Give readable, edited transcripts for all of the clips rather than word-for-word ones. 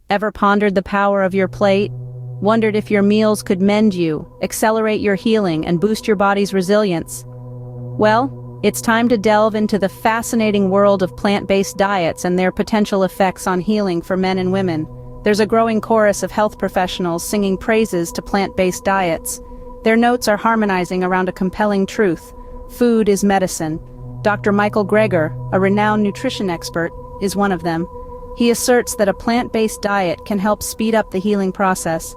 Ever pondered the power of your plate? Wondered if your meals could mend you, accelerate your healing, and boost your body's resilience? Well, it's time to delve into the fascinating world of plant-based diets and their potential effects on healing for men and women. There's a growing chorus of health professionals singing praises to plant-based diets. Their notes are harmonizing around a compelling truth: food is medicine. Dr. Michael Greger, a renowned nutrition expert, is one of them. He asserts that a plant-based diet can help speed up the healing process.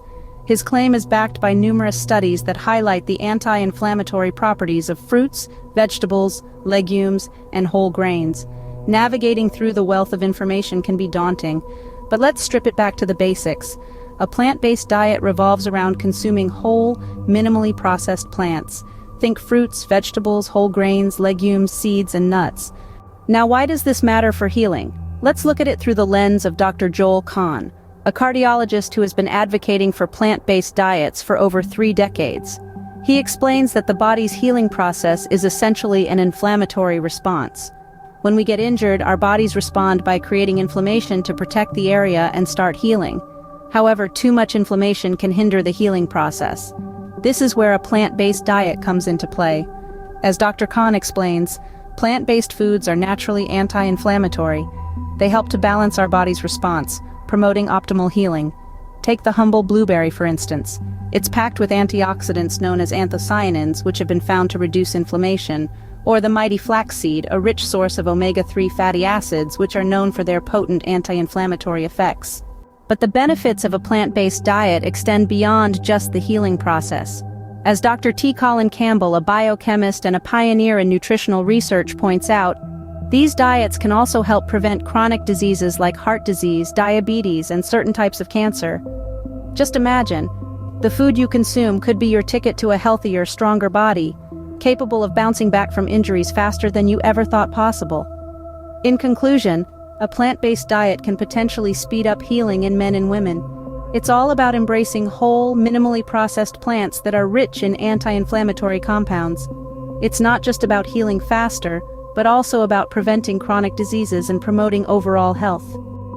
His claim is backed by numerous studies that highlight the anti-inflammatory properties of fruits, vegetables, legumes, and whole grains. Navigating through the wealth of information can be daunting, but let's strip it back to the basics. A plant-based diet revolves around consuming whole, minimally processed plants. Think fruits, vegetables, whole grains, legumes, seeds, and nuts. Now, why does this matter for healing? Let's look at it through the lens of Dr. Joel Kahn, a cardiologist who has been advocating for plant-based diets for over 3 decades. He explains that the body's healing process is essentially an inflammatory response. When we get injured, our bodies respond by creating inflammation to protect the area and start healing. However, too much inflammation can hinder the healing process. This is where a plant-based diet comes into play. As Dr. Kahn explains, plant-based foods are naturally anti-inflammatory. They help to balance our body's response, promoting optimal healing. Take the humble blueberry, for instance. It's packed with antioxidants known as anthocyanins, which have been found to reduce inflammation, or the mighty flaxseed, a rich source of omega-3 fatty acids, which are known for their potent anti-inflammatory effects. But the benefits of a plant-based diet extend beyond just the healing process. As Dr. T. Colin Campbell, a biochemist and a pioneer in nutritional research, points out, these diets can also help prevent chronic diseases like heart disease, diabetes, and certain types of cancer. Just imagine, the food you consume could be your ticket to a healthier, stronger body, capable of bouncing back from injuries faster than you ever thought possible. In conclusion, a plant-based diet can potentially speed up healing in men and women. It's all about embracing whole, minimally processed plants that are rich in anti-inflammatory compounds. It's not just about healing faster, but also about preventing chronic diseases and promoting overall health.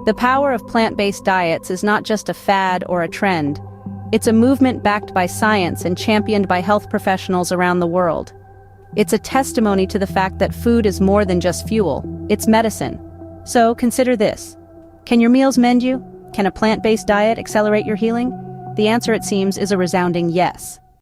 The power of plant-based diets is not just a fad or a trend. It's a movement backed by science and championed by health professionals around the world. It's a testimony to the fact that food is more than just fuel, it's medicine. So consider this. Can your meals mend you? Can a plant-based diet accelerate your healing? The answer, it seems, is a resounding yes.